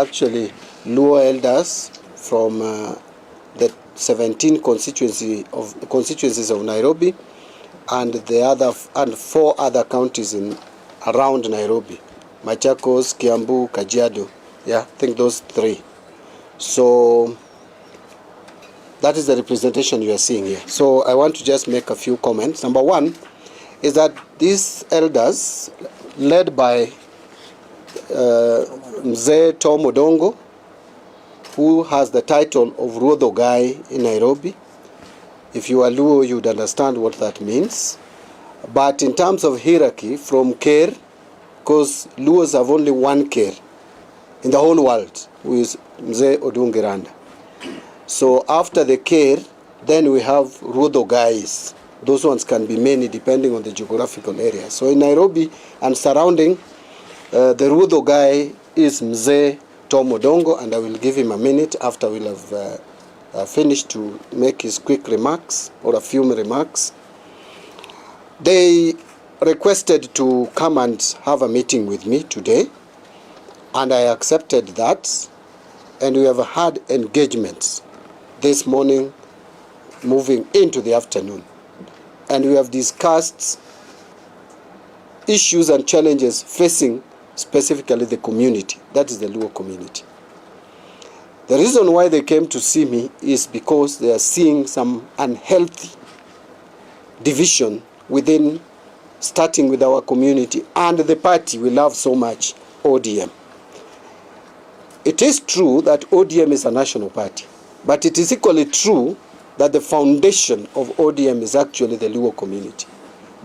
actually Luo elders from the 17 constituencies of Nairobi and the 4 other counties around Nairobi, Machakos, Kiambu, Kajiado. Yeah, I think those 3. So that is the representation you are seeing here. So I want to just make a few comments. Number 1 is that these elders, led by Mzee Tom Odongo, who has the title of Ruodhogai in Nairobi. If you are Luo, you would understand what that means. But in terms of hierarchy, from Ker, because Luos have only one Ker in the whole world, who is Mzee Odungiranda. So after the Ker, then we have Ruodhogais. Those ones can be many depending on the geographical area. So in Nairobi and surrounding, the Ruodhogai is Mzee Tom Odongo, and I will give him a minute after we'll have finished to make his quick remarks or a few remarks. They requested to come and have a meeting with me today, and I accepted that, and we have had engagements this morning moving into the afternoon, and we have discussed issues and challenges facing specifically the community, that is the Luo community. The reason why they came to see me is because they are seeing some unhealthy division within, starting with our community and the party we love so much, ODM. It is true that ODM is a national party, but it is equally true that the foundation of ODM is actually the Luo community.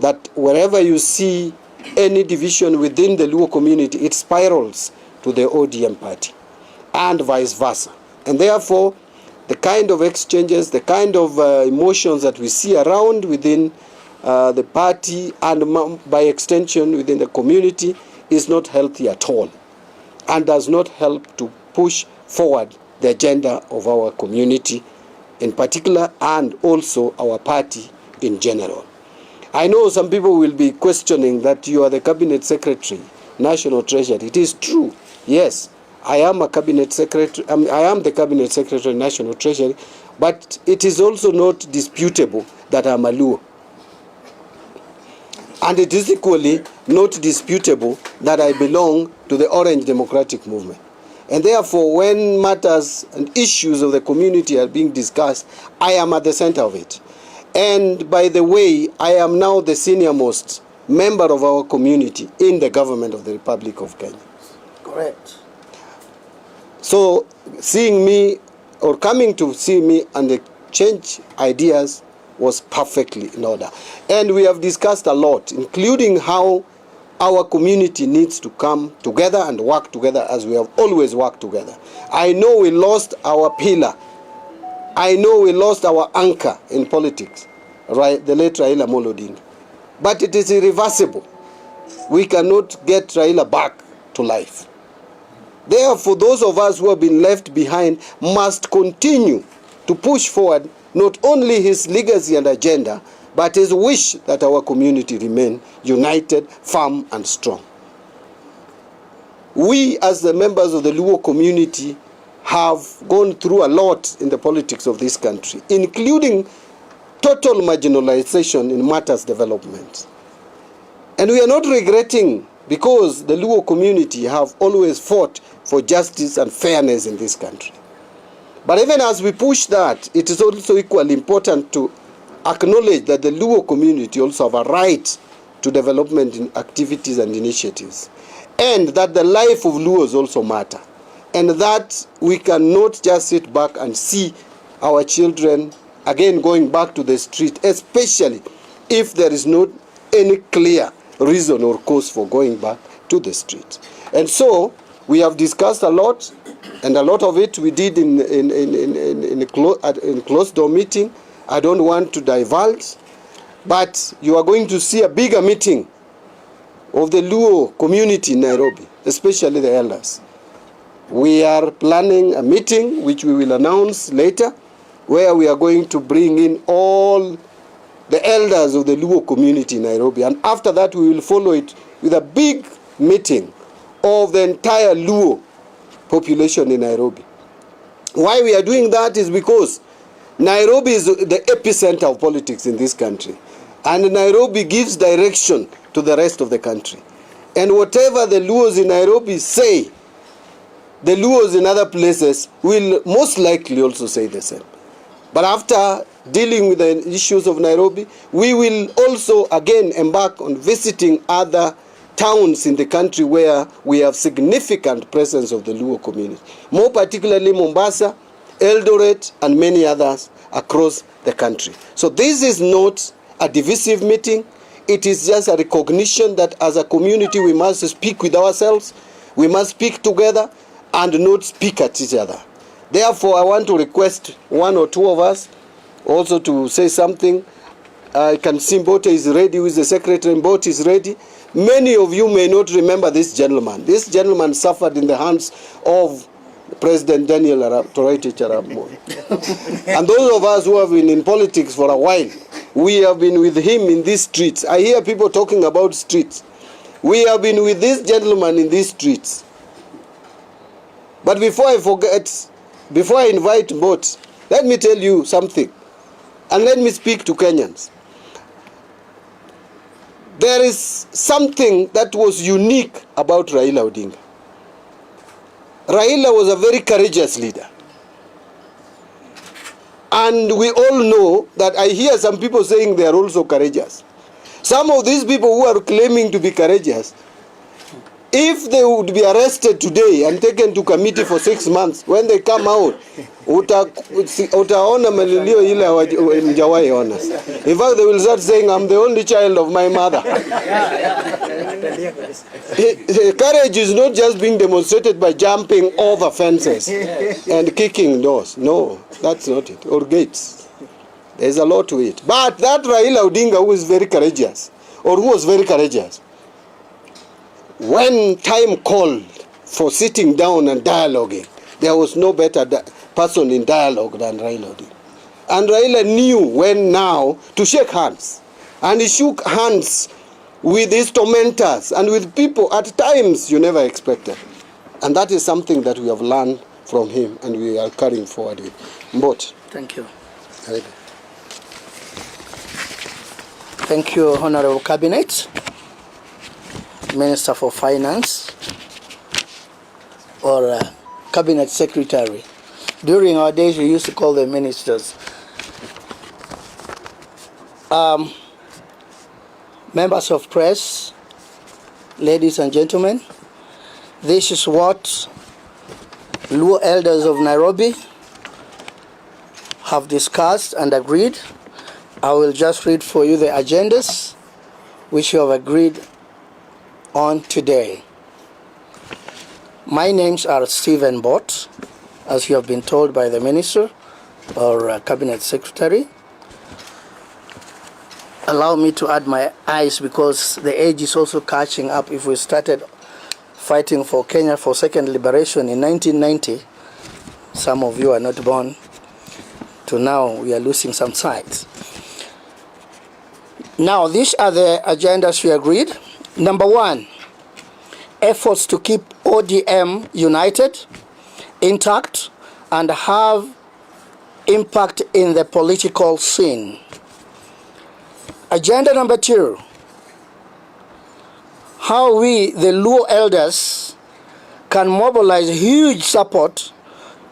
That wherever you see any division within the Luo community, it spirals to the ODM party, and vice versa. And therefore, the kind of exchanges, the kind of emotions that we see around within the party and by extension within the community is not healthy at all, and does not help to push forward the agenda of our community in particular, and also our party in general. I know some people will be questioning that you are the Cabinet Secretary, National Treasury. It is true. Yes, I am a Cabinet Secretary. I am the Cabinet Secretary, National Treasury, but it is also not disputable that I am a Luo. And it is equally not disputable that I belong to the Orange Democratic Movement. And therefore, when matters and issues of the community are being discussed, I am at the center of it. And by the way, I am now the senior most member of our community in the government of the Republic of Kenya. Correct. So seeing me or coming to see me and exchange ideas was perfectly in order. And we have discussed a lot, including how our community needs to come together and work together as we have always worked together. I know we lost our pillar. I know we lost our anchor in politics, right? The late Raila Odinga. But it is irreversible. We cannot get Raila back to life. Therefore, those of us who have been left behind must continue to push forward not only his legacy and agenda, but his wish that our community remain united, firm, and strong. We, as the members of the Luo community, have gone through a lot in the politics of this country, including total marginalization in matters development. And we are not regretting, because the Luo community have always fought for justice and fairness in this country. But even as we push that, it is also equally important to acknowledge that the Luo community also have a right to development in activities and initiatives, and that the life of Luos also matter, and that we cannot just sit back and see our children again going back to the street, especially if there is not any clear reason or cause for going back to the street. And so we have discussed a lot, and a lot of it we did in a closed door meeting. I don't want to divulge, but you are going to see a bigger meeting of the Luo community in Nairobi, especially the elders. We are planning a meeting, which we will announce later, where we are going to bring in all the elders of the Luo community in Nairobi. And after that, we will follow it with a big meeting of the entire Luo population in Nairobi. Why we are doing that is because Nairobi is the epicenter of politics in this country. And Nairobi gives direction to the rest of the country. And whatever the Luos in Nairobi say, the Luos in other places will most likely also say the same. But after dealing with the issues of Nairobi, we will also again embark on visiting other towns in the country where we have significant presence of the Luo community. More particularly Mombasa, Eldoret, and many others across the country. So this is not a divisive meeting. It is just a recognition that as a community we must speak with ourselves, we must speak together and not speak at each other. Therefore, I want to request one or two of us also to say something. I can see Mbote is ready, who is the secretary. Mbote is ready. Many of you may not remember this gentleman. This gentleman suffered in the hands of President Daniel Toroitich Arap Moi. And those of us who have been in politics for a while, we have been with him in these streets. I hear people talking about streets. We have been with this gentleman in these streets. But before I forget, before I invite Mbote, let me tell you something. And let me speak to Kenyans. There is something that was unique about Raila Odinga. Raila was a very courageous leader. And we all know that I hear some people saying they are also courageous. Some of these people who are claiming to be courageous, if they would be arrested today and taken to committee for 6 months, when they come out, utaona malilio ile mjawai ona. In fact, they will start saying, I'm the only child of my mother. Courage is not just being demonstrated by jumping over fences and kicking doors. No, that's not it. Or gates. There's a lot to it. But that Raila Odinga, who is very courageous, or who was very courageous, when time called for sitting down and dialoguing, there was no better person in dialogue than Raila Odinga. And Raila knew when now to shake hands. And he shook hands with his tormentors and with people at times you never expected. And that is something that we have learned from him and we are carrying forward with. Mbote. Thank you. Thank you, Honorable Cabinet. Minister for Finance or Cabinet Secretary. During our days, we used to call them ministers. Members of press, ladies and gentlemen, this is what Luo elders of Nairobi have discussed and agreed. I will just read for you the agendas which you have agreed on today. My names are Stephen Bott, as you have been told by the Minister or Cabinet Secretary. Allow me to add my eyes because the age is also catching up. If we started fighting for Kenya for second liberation in 1990, some of you are not born, to now we are losing some sight. Now, these are the agendas we agreed. Number 1, efforts to keep ODM united, intact, and have impact in the political scene. Agenda number 2, how we, the Luo elders, can mobilize huge support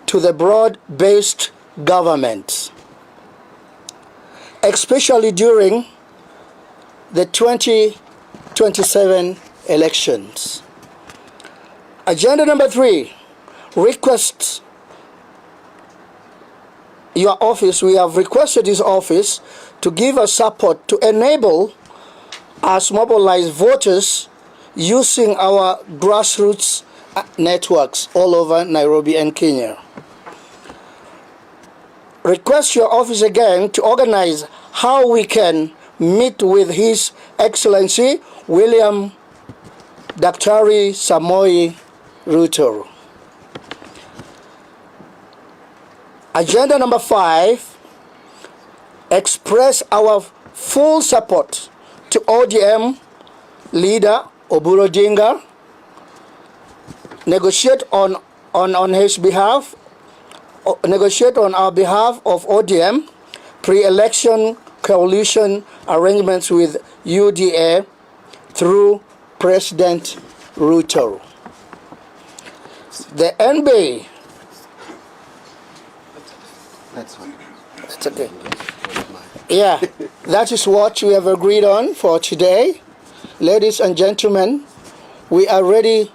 to the broad-based government, especially during the 2027 elections. Agenda number 3, request your office. We have requested this office to give us support to enable us mobilize voters using our grassroots networks all over Nairobi and Kenya. Request your office again to organize how we can meet with His Excellency William Daktari Samoei Ruto. Agenda number 5, express our full support to ODM leader Oburu Odinga, negotiate on on his behalf, negotiate on our behalf of ODM pre-election coalition arrangements with UDA through President Ruto. The NBA. That's fine. It's okay. Yeah, that is what we have agreed on for today. Ladies and gentlemen, we are ready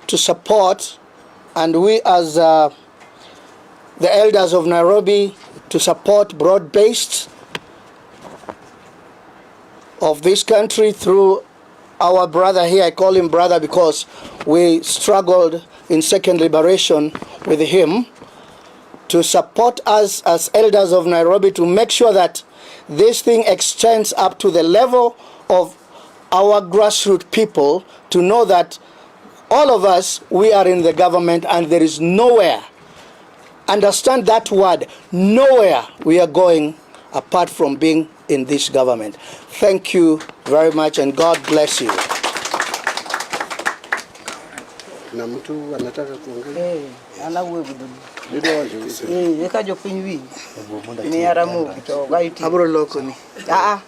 to support, and we as the elders of Nairobi, to support broad-based of this country through our brother here. I call him brother because we struggled in second liberation with him, to support us as elders of Nairobi to make sure that this thing extends up to the level of our grassroots people, to know that all of us, we are in the government and there is nowhere, understand that word, nowhere we are going apart from being in this government. Thank you very much and God bless you. Na mtu anataka kuongea? Kajo pinywi ni aramu to gaiti Abro loko ni.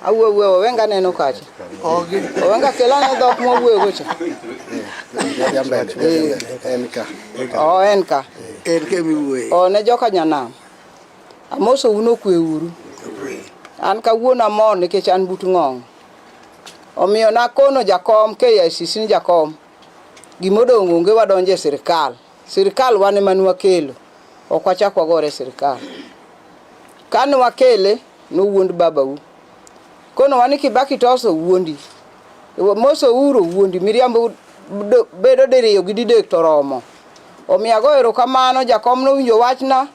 awu wenga neno kacha Ogi. wenga kelana dok mo wegocha Enka. enka Erke mi we. ne joka nyana amoso uno kweuru an ka wuona mon nikech an but ng'ong omiyo na kono jakom KICC ni jakom gimodong onge wadonje sirikal wane manwa kelo ok wachak gore sirikal kan wakele no wuond Babu kono wani Kibaki toso wuondi moso uro wuondi miriambo bedo diriyo gi didek to romo omiyo goero kamano jakom no winjo wachna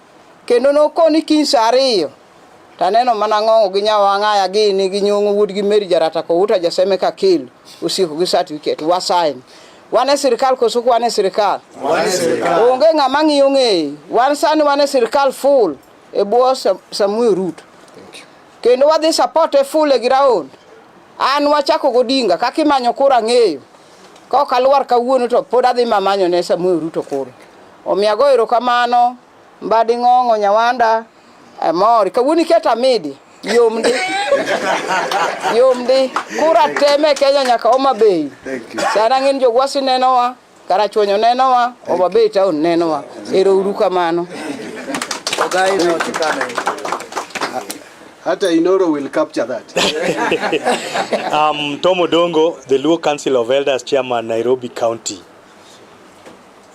kendo no koni kinsa ariyo taneno mana ng'ongo gi nyawang'aya gini gi nyong'o wuod gi Meri Jarata ko uta jaseme ka kelo usiko gi certificate wasain wane sirikal koso wane sirikal onge ng'ama ng'iyo ng'e wan sani wane sirikal full e bwo Samuel Ruto kendo wadhi support e full e ground an wachako godinga kaka imanyo kura ng'eyo ka ok alwar kawuono to pod adhi mamanyo ne Samuel Ruto kura omiyo goero kamano mbadi ng'ong'o nyawanda amor kawuoni keta midi yomdi kura teme Kenya nyaka Homa Bay sana ng'in jogwasi nenowa karachuonyo nenowa Homa Bay town nenowa ero uru kamano Ogai na otikana. Hata Inoro will capture that. Tom Odongo, the Luo Council of Elders Chairman, Nairobi County.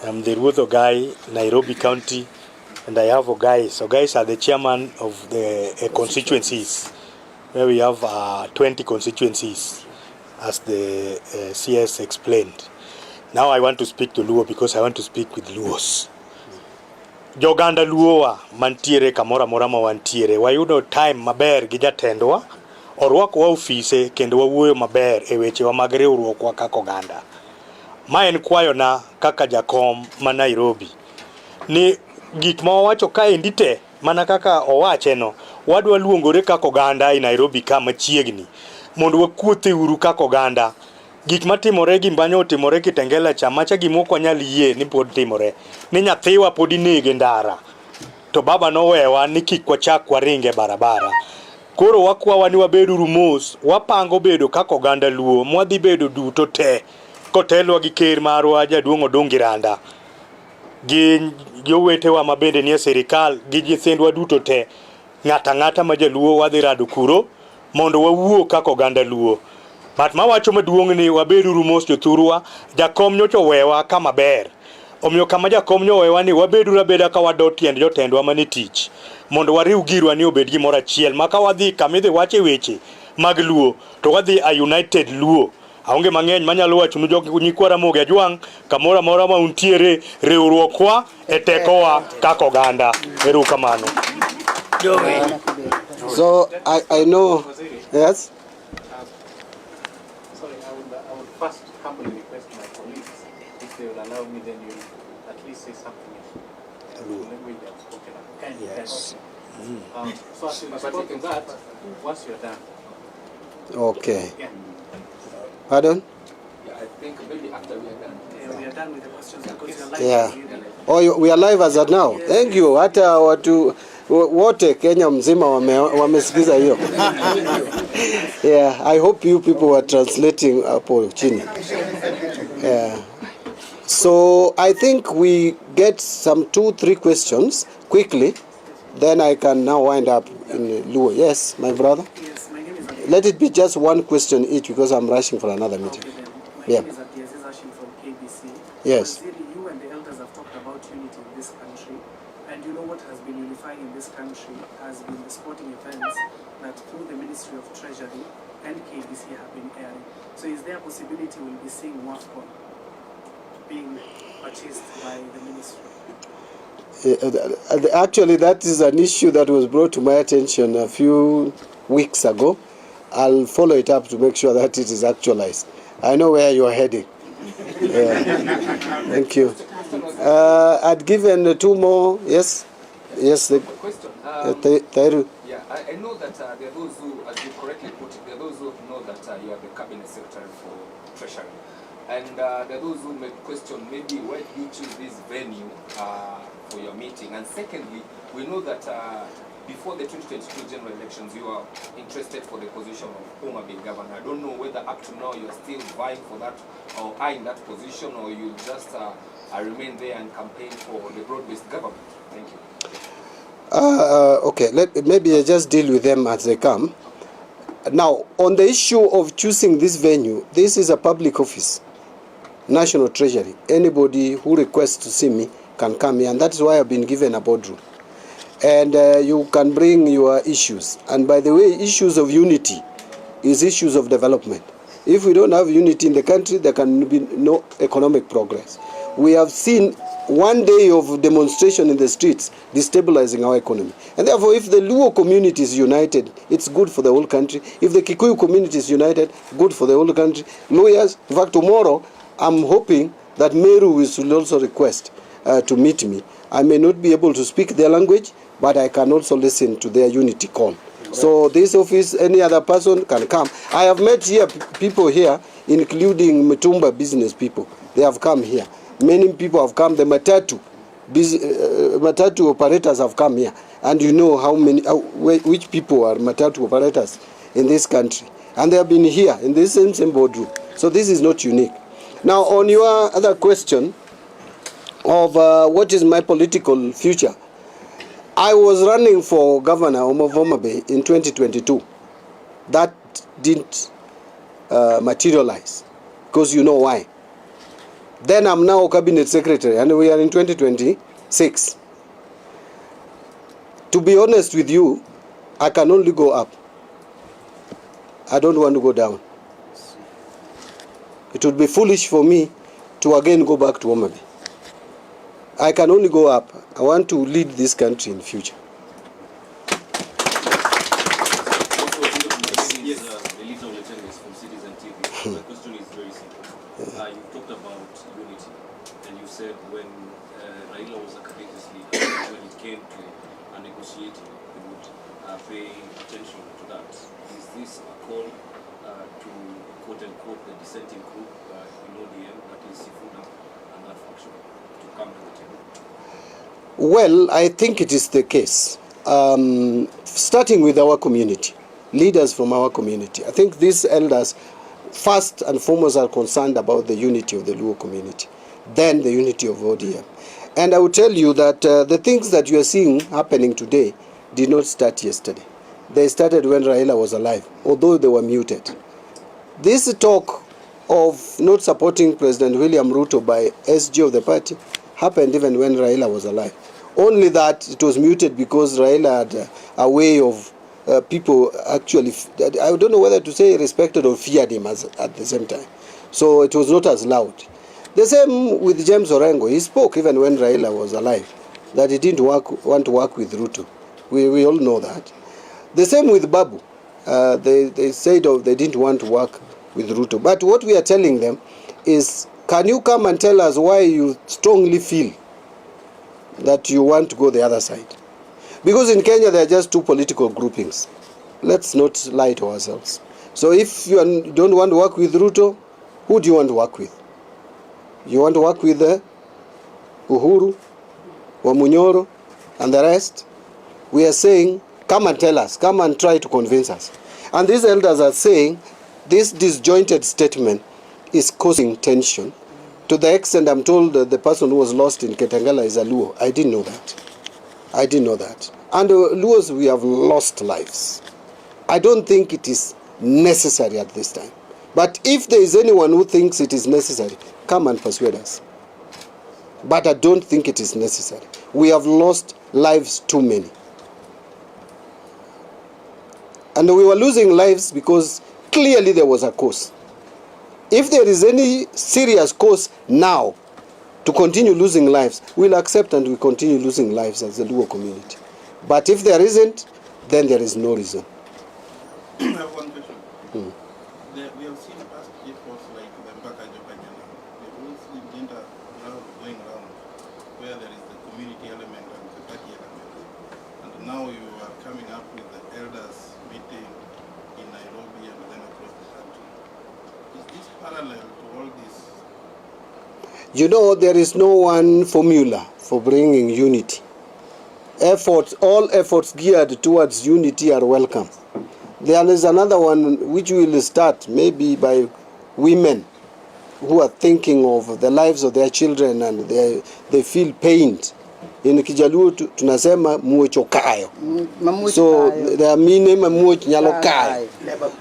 I'm the Ruth Ogai, Nairobi County, and I have Ogais. Ogais are the chairman of the constituencies, where we have 20 constituencies, as the CS explained. Now I want to speak to Luo because I want to speak with Luos. Joganda Luowa mantiere kamora mora ma wantiere wayudo time maber gi jatendwa orwakwa ofise kendo wawuoyo maber e wechewa mag riwruokwa kaka oganda. Ma en kwayo na kaka jakom ma Nairobi ni gik ma wawacho kaendi te mana kaka owacheno wadwa luongore kaka oganda e Nairobi kama chiegni mondo wakuothe uru kaka oganda. Gik matimore gi mbanyo otimore Kitengela cha macha gimoko nyal yie ni pod timore ni nyathiwa pod inege ndara to baba nowewa ni kik wachak waringe barabara. Koro wakwawa ni wabedo rumos wapango bedo kaka oganda Luo mwadhi bedo duto te kotelwa gi ker marwa jaduong' Odinga Randa gi jowetewa mabende nie sirikal gi nyithindwa duto te ng'ata ma jaluo wadhi rado kuro mondo wawuo kaka oganda Luo. Mat mawacho maduong' ni wabedo rumos jothurwa jakom nyocho wewa kama ber. Omiyo kama jakom nyo wewa ni wabedo rabeda ka wadot tiend jotendwa mani tich mondo wariw girwa ni obed gimoro achiel maka wadhi kamidhi wache weche mag Luo to wadhi a united Luo. Aonge mang'eny manyalo wacho nu jok nyikwara moge ajwang' kamora mora ma untiere riwruokwa e tekowa kaka oganda. Erokamano. So I know, yes? I would first humbly request my colleagues, if they will allow me, then you at least say something in the language I've spoken of. Yes. So as you respond to that, once you're done. Okay. Yeah. Pardon? Yeah, I think maybe after we are done. We are done with the questions because we are live. Yeah. Oh, we are live as at now. Thank you. Hata watu wote Kenya mzima wamesikiza hiyo. Yeah, I hope you people were translating hapo chini. Yeah. So I think we get some 2-3 questions quickly, then I can now wind up in Luo. Yes, my brother. Yes, my name is Let it be just one question each because I'm rushing for another meeting. Okay, then. My Yeah. name is Ashim from KBC. Yes. Waziri, you and the elders have talked about unity in this country, and you know what has been unifying in this country has been the sporting events that through the Ministry of Treasury and KBC have been airing. So is there a possibility we'll be seeing WAFCON being purchased by the ministry? Actually, that is an issue that was brought to my attention a few weeks ago. I'll follow it up to make sure that it is actualized. I know where you are heading. Thank you. I'd given 2 more. Yes? Yes. Question. Tairu. Yeah, I know that there are those who, as you correctly put it, there are those who know that you are the cabinet secretary for Treasury. And there are those who may question maybe why did you choose this venue for your meeting? And secondly, we know that before the 2022 general elections, you are interested for the position of Homa Bay governor. I don't know whether up to now you are still vying for that or eyeing that position, or you just remain there and campaign for the broad-based government. Thank you. Okay, maybe I just deal with them as they come. Now, on the issue of choosing this venue, this is a public office, National Treasury. Anybody who requests to see me can come here, and that is why I've been given a boardroom. And you can bring your issues. And by the way, issues of unity is issues of development. If we don't have unity in the country, there can be no economic progress. We have seen one day of demonstration in the streets destabilizing our economy. And therefore, if the Luo community is united, it's good for the whole country. If the Kikuyu community is united, good for the whole country. Lawyers, in fact, tomorrow, I'm hoping that Meru will also request to meet me. I may not be able to speak their language, but I can also listen to their unity call. So this office, any other person can come. I have met here people here, including Mutumba business people. They have come here. Many people have come. The Matatu operators have come here. And you know how many, which people are Matatu operators in this country. And they have been here in this same boardroom. So this is not unique. Now, on your other question of what is my political future, I was running for governor of Homa Bay in 2022. That didn't materialize, because you know why. Then I'm now cabinet secretary, and we are in 2026. To be honest with you, I can only go up. I don't want to go down. It would be foolish for me to again go back to Homa Bay. I can only go up. I want to lead this country in the future. Yes, Elisa Oletenges from Citizen TV. My question is very simple. You talked about unity, and you said when Raila was a cabinet leader, when it came to negotiating, he would pay attention to that. Is this a call to quote-unquote the dissenting group in ODM, that is Sifuna and that faction, to come to the table? Well, I think it is the case. Starting with our community, leaders from our community. I think these elders, first and foremost, are concerned about the unity of the Luo community, then the unity of ODM. And I will tell you that the things that you are seeing happening today did not start yesterday. They started when Raila was alive, although they were muted. This talk of not supporting President William Ruto by SG of the party happened even when Raila was alive. Only that it was muted because Raila had a way of people actually, I don't know whether to say respected or feared him at the same time. So it was not as loud. The same with James Orengo. He spoke even when Raila was alive, that he didn't want to work with Ruto. We all know that. The same with Babu. They said they didn't want to work with Ruto. But what we are telling them is, can you come and tell us why you strongly feel that you want to go the other side? Because in Kenya there are just 2 political groupings. Let's not lie to ourselves. So if you don't want to work with Ruto, who do you want to work with? You want to work with Uhuru, Wamunyoro, and the rest? We are saying, come and tell us, come and try to convince us. And these elders are saying, this disjointed statement is causing tension. To the extent I'm told that the person who was lost in Ketangala is a Luo. I didn't know that. I didn't know that. And Luos, we have lost lives. I don't think it is necessary at this time. But if there is anyone who thinks it is necessary, come and persuade us. But I don't think it is necessary. We have lost lives too many. And we were losing lives because clearly there was a cause. If there is any serious cause now to continue losing lives, we'll accept and we continue losing lives as the Luo community. But if there isn't, then there is no reason. I have one question. We have seen past efforts like the Mpaka Jokanyana. The rules in gender going around where there is the community element and the party element. And now you are coming up with the elders meeting in Nairobi and then across the country. Is this parallel to all this? You know, there is no one formula for bringing unity. All efforts geared towards unity are welcome. There is another one which will start maybe by women who are thinking of the lives of their children and they feel pained. In Kijaluo tunasema muochokayo. So there meaning muochnyalokayo.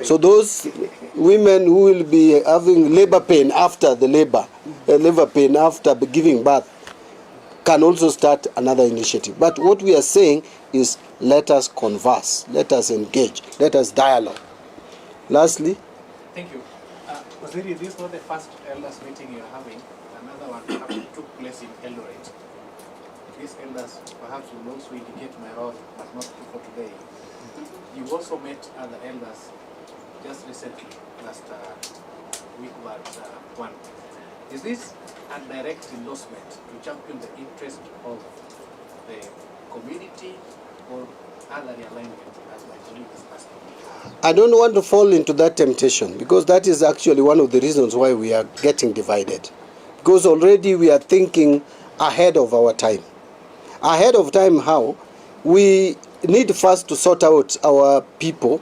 So those women who will be having labor pain after the labor pain after giving birth can also start another initiative. But what we are saying is let us converse, let us engage, let us dialogue. Lastly. Thank you. Waziri, this is not the first elders meeting you are having. Another one took place in Eldoret. These elders perhaps will also indicate my role, but not for today. You also met other elders just recently, last week, but one. Is this a direct endorsement to champion the interest of the community or other realignment, as my colleague is asking? I don't want to fall into that temptation because that is actually one of the reasons why we are getting divided. Because already we are thinking ahead of our time. Ahead of time how? We need first to sort out our people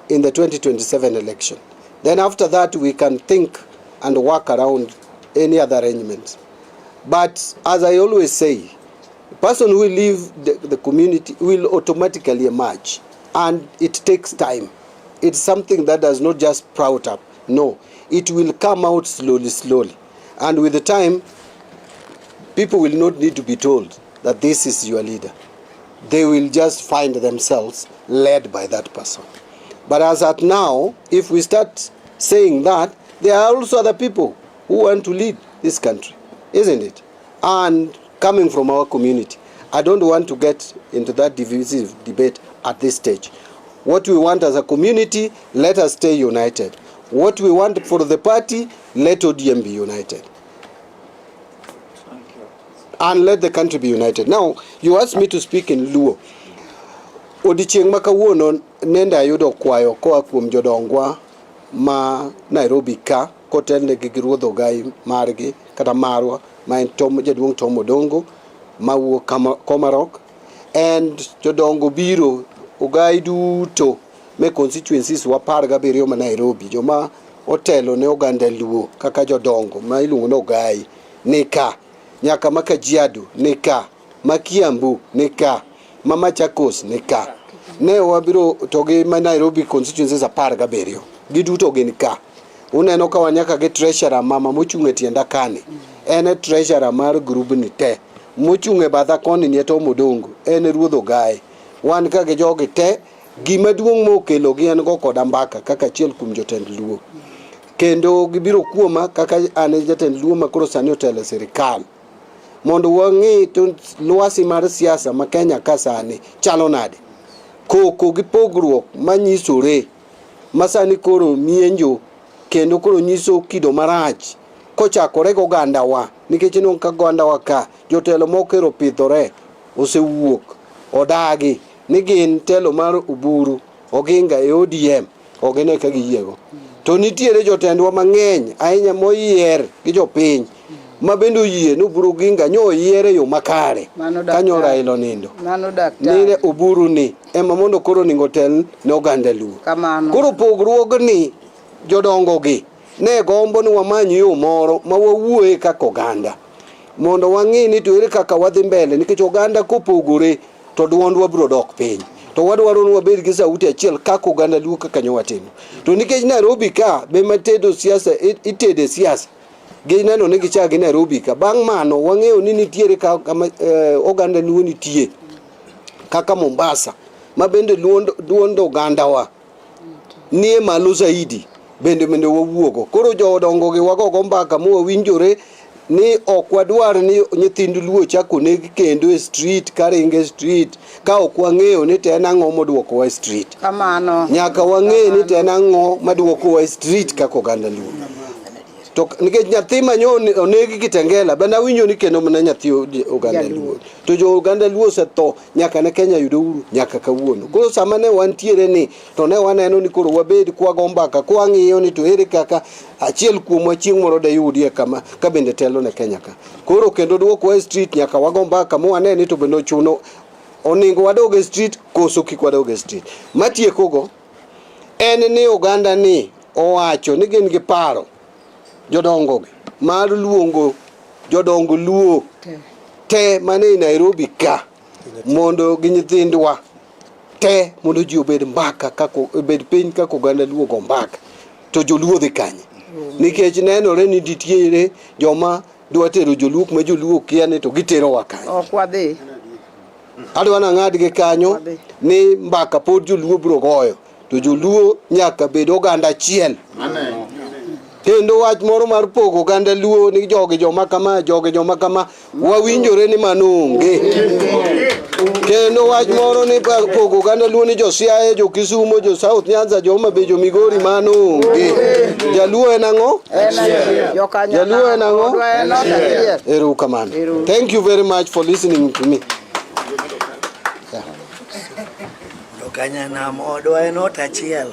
in the 2027 election. Then after that we can think and work around any other arrangements. But as I always say, the person who will leave the community will automatically emerge, and it takes time. It's something that does not just sprout up. No, it will come out slowly. And with the time, people will not need to be told that this is your leader. They will just find themselves led by that person. But as at now, if we start saying that, there are also other people who want to lead this country, isn't it? And coming from our community. I don't want to get into that divisive debate at this stage. What we want as a community, let us stay united. What we want for the party, let ODM be united. Thank you. And let the country be united. Now, you asked me to speak in Luo. Odichieng makawuono nenda yudo kwayo koa kuom jodongwa ma Nairobi ka kotelne gi ruodho gai margi kata marwa ma en jaduong' Tom Odongo ma wuok Komarok, and jodongo biro ogai duto me constituencies wa 17 ma Nairobi, joma otelo ne oganda Luo kaka jodongo ma iluongo no ogai nika nyaka ma Kajiado nika ma Kiambu nika ma Machakos nika ne wabiro to gi ma Nairobi constituencies 17 giduto gin ka. Uneno ka wanyaka ge treasurer mama mochung' e tienda kane en treasurer mar group ni te mochung' e batha koni ni Tom Odongo en ruodho gae. Wan ka ge jogi te gima duong' mokelo gi en go koda mbaka kaka achiel kuom jotend Luo, kendo gibiro kuoma kaka an jatend Luo ma koro sani otelo sirikal mondo wang'i to lwasi mar siasa ma Kenya ka sani chalo nade, koko gi pogruok manyisore masani koro mienjo kendo koro nyiso kido marach kochakore go ganda wa, nikech non ka ganda wa ka jotelo mokero pidhore osewuok odagi ni gin telo mar Oburu Odinga e ODM ogene ka giyiego. To nitiere jotendwa mang'eny ahinya moyier gi jopiny mabendo yie no Oburu Ginga nyo yiere yo makare kanyo Raila nindo nire Oburu ni ema mondo koro ningo tel ne oganda Luo koro pogruog ni jodongo gi ne gombo ni wamanyi yo moro ma wawuoye kaka oganda mondo wang'i ni to ere kaka wadhi mbele nikech oganda kopogore to duondwa biro dok piny to wadwaro ni wabed gi sauti achiel kaka oganda Luo kaka nyo watimo to nikech Nairobi ka be matedo siasa itede siasa gi neno ni gichagi Nairobi ka bang' mano wang'eyo ni nitiere oganda Luo nitie kaka Mombasa ma bende duondo oganda wa nie malo zaidi bende wawuogo koro jodongo gi wagogo mbaka mo wawinjore ni ok wadwar ni nyithind Luo chako negi kendo e street karinge street ka ok wang'eyo ni te en ang'o moduoko wa street kamano nyaka wang'e ni te en ang'o maduoko wa street kaka oganda Luo to nikech nyathi manyo onegi Kitengela bana winjo ni kendo mana nyathi oganda Luo to jo oganda Luo setho nyaka ne Kenya yudo uru nyaka kawuono koro sama ne wantiere ni to ne waneno ni koro wabed kwago mbaka kwa ng'iyo ni to ere kaka achiel kuom chieng' moro de yudie kama ka bende telo ne Kenya ka koro kendo duoko wa street nyaka wago mbaka mo ane ni to bende ochuno oningo wadoge street koso kik wadoge street matiekogo en ni oganda ni owacho ni gin gi paro jodongo gi mar luongo jodongo Luo te mane Nairobi ka mondo gi nyithindwa te mondo ji obed mbaka kako obed piny kako oganda Luo go mbaka to joluo dhi kanye nikech nenore ni nitiere joma dwa tero joluo ma joluo kia ni to gitero wa kanye ok wadhi adwa na ng'ad gi kanyo ni mbaka pod joluo biro goyo to joluo nyaka bed oganda achiel kendo wach moro mar pogo oganda Luo ni jogi joma kama wawinjore ni manonge kendo wach moro ni pogo oganda Luo ni jo Siaya jo Kisumo jo South Nyanza jo Homa Bay jo Migori manonge Jaluo en ang'o Jaluo en ang'o eru kamano thank you very much for listening to me Kanya na modwa en ot achiel.